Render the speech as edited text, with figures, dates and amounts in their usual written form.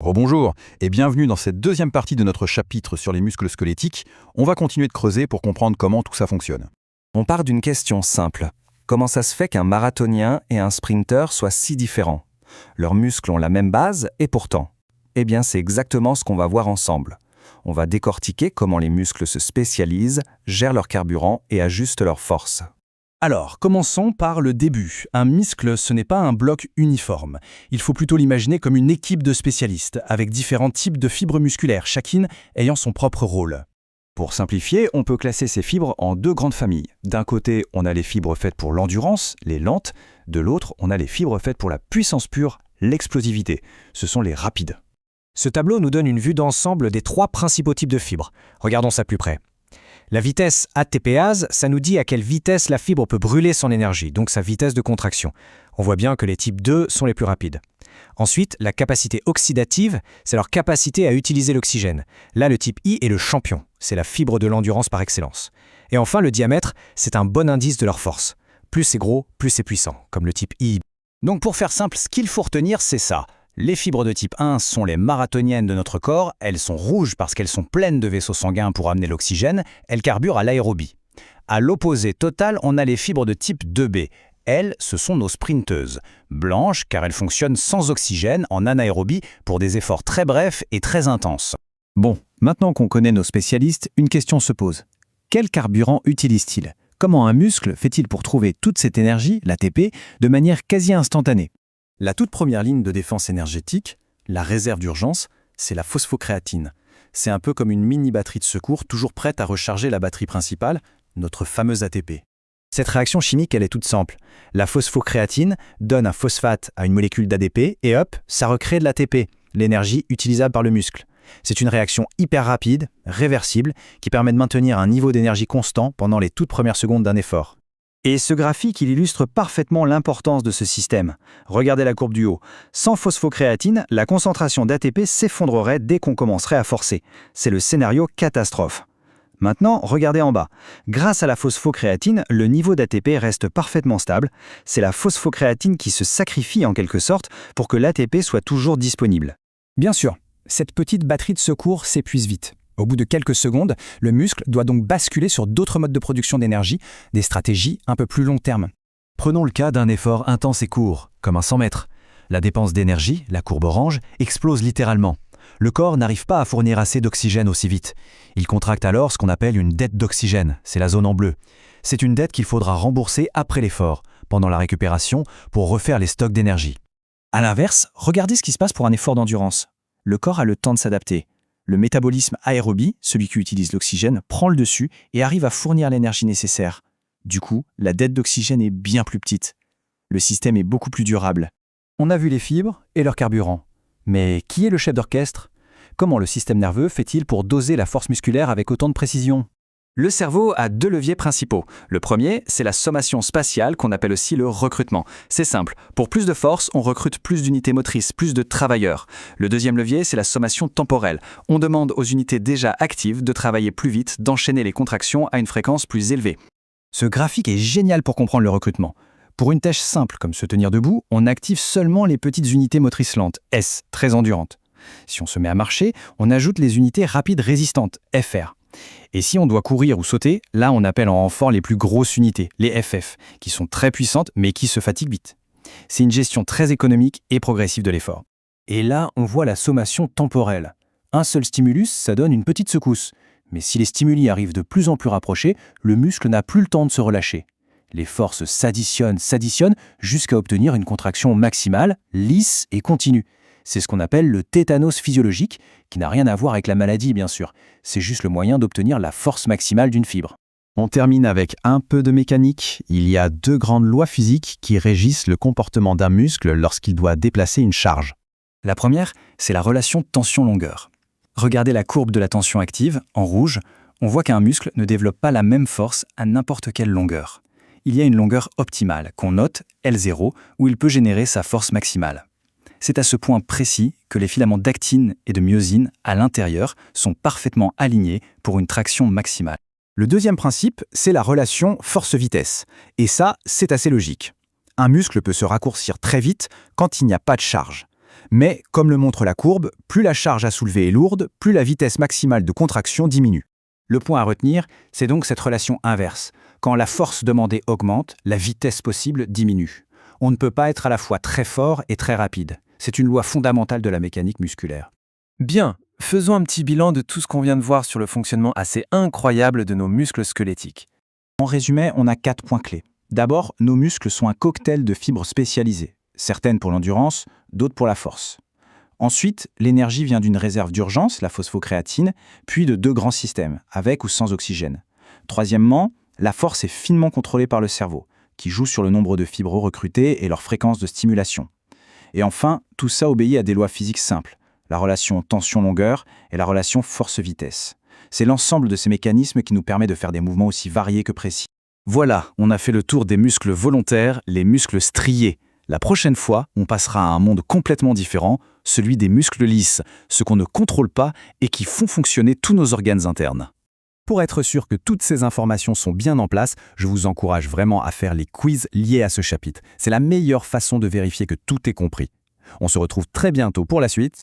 Rebonjour et bienvenue dans cette deuxième partie de notre chapitre sur les muscles squelettiques. On va continuer de creuser pour comprendre comment tout ça fonctionne. On part d'une question simple. Comment ça se fait qu'un marathonien et un sprinter soient si différents? Leurs muscles ont la même base et pourtant. Eh bien, c'est exactement ce qu'on va voir ensemble. On va décortiquer comment les muscles se spécialisent, gèrent leur carburant et ajustent leur force. Alors, commençons par le début. Un muscle, ce n'est pas un bloc uniforme. Il faut plutôt l'imaginer comme une équipe de spécialistes, avec différents types de fibres musculaires, chacune ayant son propre rôle. Pour simplifier, on peut classer ces fibres en deux grandes familles. D'un côté, on a les fibres faites pour l'endurance, les lentes. De l'autre, on a les fibres faites pour la puissance pure, l'explosivité. Ce sont les rapides. Ce tableau nous donne une vue d'ensemble des trois principaux types de fibres. Regardons ça plus près. La vitesse ATPase, ça nous dit à quelle vitesse la fibre peut brûler son énergie, donc sa vitesse de contraction. On voit bien que les types 2 sont les plus rapides. Ensuite, la capacité oxydative, c'est leur capacité à utiliser l'oxygène. Là, le type I est le champion, c'est la fibre de l'endurance par excellence. Et enfin, le diamètre, c'est un bon indice de leur force. Plus c'est gros, plus c'est puissant, comme le type I. Donc pour faire simple, ce qu'il faut retenir, c'est ça. Les fibres de type 1 sont les marathoniennes de notre corps, elles sont rouges parce qu'elles sont pleines de vaisseaux sanguins pour amener l'oxygène, elles carburent à l'aérobie. À l'opposé total, on a les fibres de type 2B. Elles, ce sont nos sprinteuses. Blanches car elles fonctionnent sans oxygène en anaérobie pour des efforts très brefs et très intenses. Bon, maintenant qu'on connaît nos spécialistes, une question se pose. Quel carburant utilise-t-il? Comment un muscle fait-il pour trouver toute cette énergie, l'ATP, de manière quasi instantanée? La toute première ligne de défense énergétique, la réserve d'urgence, c'est la phosphocréatine. C'est un peu comme une mini-batterie de secours toujours prête à recharger la batterie principale, notre fameuse ATP. Cette réaction chimique, elle est toute simple. La phosphocréatine donne un phosphate à une molécule d'ADP et hop, ça recrée de l'ATP, l'énergie utilisable par le muscle. C'est une réaction hyper rapide, réversible, qui permet de maintenir un niveau d'énergie constant pendant les toutes premières secondes d'un effort. Et ce graphique, il illustre parfaitement l'importance de ce système. Regardez la courbe du haut. Sans phosphocréatine, la concentration d'ATP s'effondrerait dès qu'on commencerait à forcer. C'est le scénario catastrophe. Maintenant, regardez en bas. Grâce à la phosphocréatine, le niveau d'ATP reste parfaitement stable. C'est la phosphocréatine qui se sacrifie en quelque sorte pour que l'ATP soit toujours disponible. Bien sûr, cette petite batterie de secours s'épuise vite. Au bout de quelques secondes, le muscle doit donc basculer sur d'autres modes de production d'énergie, des stratégies un peu plus long terme. Prenons le cas d'un effort intense et court, comme un 100 mètres. La dépense d'énergie, la courbe orange, explose littéralement. Le corps n'arrive pas à fournir assez d'oxygène aussi vite. Il contracte alors ce qu'on appelle une dette d'oxygène, c'est la zone en bleu. C'est une dette qu'il faudra rembourser après l'effort, pendant la récupération, pour refaire les stocks d'énergie. A l'inverse, regardez ce qui se passe pour un effort d'endurance. Le corps a le temps de s'adapter. Le métabolisme aérobie, celui qui utilise l'oxygène, prend le dessus et arrive à fournir l'énergie nécessaire. Du coup, la dette d'oxygène est bien plus petite. Le système est beaucoup plus durable. On a vu les fibres et leur carburant. Mais qui est le chef d'orchestre? Comment le système nerveux fait-il pour doser la force musculaire avec autant de précision? Le cerveau a deux leviers principaux. Le premier, c'est la sommation spatiale qu'on appelle aussi le recrutement. C'est simple, pour plus de force, on recrute plus d'unités motrices, plus de travailleurs. Le deuxième levier, c'est la sommation temporelle. On demande aux unités déjà actives de travailler plus vite, d'enchaîner les contractions à une fréquence plus élevée. Ce graphique est génial pour comprendre le recrutement. Pour une tâche simple comme se tenir debout, on active seulement les petites unités motrices lentes, S, très endurantes. Si on se met à marcher, on ajoute les unités rapides résistantes, FR. Et si on doit courir ou sauter, là on appelle en renfort les plus grosses unités, les FF, qui sont très puissantes mais qui se fatiguent vite. C'est une gestion très économique et progressive de l'effort. Et là, on voit la sommation temporelle. Un seul stimulus, ça donne une petite secousse. Mais si les stimuli arrivent de plus en plus rapprochés, le muscle n'a plus le temps de se relâcher. Les forces s'additionnent jusqu'à obtenir une contraction maximale, lisse et continue. C'est ce qu'on appelle le tétanos physiologique, qui n'a rien à voir avec la maladie bien sûr. C'est juste le moyen d'obtenir la force maximale d'une fibre. On termine avec un peu de mécanique. Il y a deux grandes lois physiques qui régissent le comportement d'un muscle lorsqu'il doit déplacer une charge. La première, c'est la relation tension-longueur. Regardez la courbe de la tension active, en rouge, on voit qu'un muscle ne développe pas la même force à n'importe quelle longueur. Il y a une longueur optimale, qu'on note L0, où il peut générer sa force maximale. C'est à ce point précis que les filaments d'actine et de myosine à l'intérieur sont parfaitement alignés pour une traction maximale. Le deuxième principe, c'est la relation force-vitesse. Et ça, c'est assez logique. Un muscle peut se raccourcir très vite quand il n'y a pas de charge. Mais, comme le montre la courbe, plus la charge à soulever est lourde, plus la vitesse maximale de contraction diminue. Le point à retenir, c'est donc cette relation inverse. Quand la force demandée augmente, la vitesse possible diminue. On ne peut pas être à la fois très fort et très rapide. C'est une loi fondamentale de la mécanique musculaire. Bien, faisons un petit bilan de tout ce qu'on vient de voir sur le fonctionnement assez incroyable de nos muscles squelettiques. En résumé, on a 4 points clés. D'abord, nos muscles sont un cocktail de fibres spécialisées, certaines pour l'endurance, d'autres pour la force. Ensuite, l'énergie vient d'une réserve d'urgence, la phosphocréatine, puis de 2 grands systèmes, avec ou sans oxygène. Troisièmement, la force est finement contrôlée par le cerveau, qui joue sur le nombre de fibres recrutées et leur fréquence de stimulation. Et enfin, tout ça obéit à des lois physiques simples, la relation tension-longueur et la relation force-vitesse. C'est l'ensemble de ces mécanismes qui nous permet de faire des mouvements aussi variés que précis. Voilà, on a fait le tour des muscles volontaires, les muscles striés. La prochaine fois, on passera à un monde complètement différent, celui des muscles lisses, ceux qu'on ne contrôle pas et qui font fonctionner tous nos organes internes. Pour être sûr que toutes ces informations sont bien en place, je vous encourage vraiment à faire les quiz liés à ce chapitre. C'est la meilleure façon de vérifier que tout est compris. On se retrouve très bientôt pour la suite.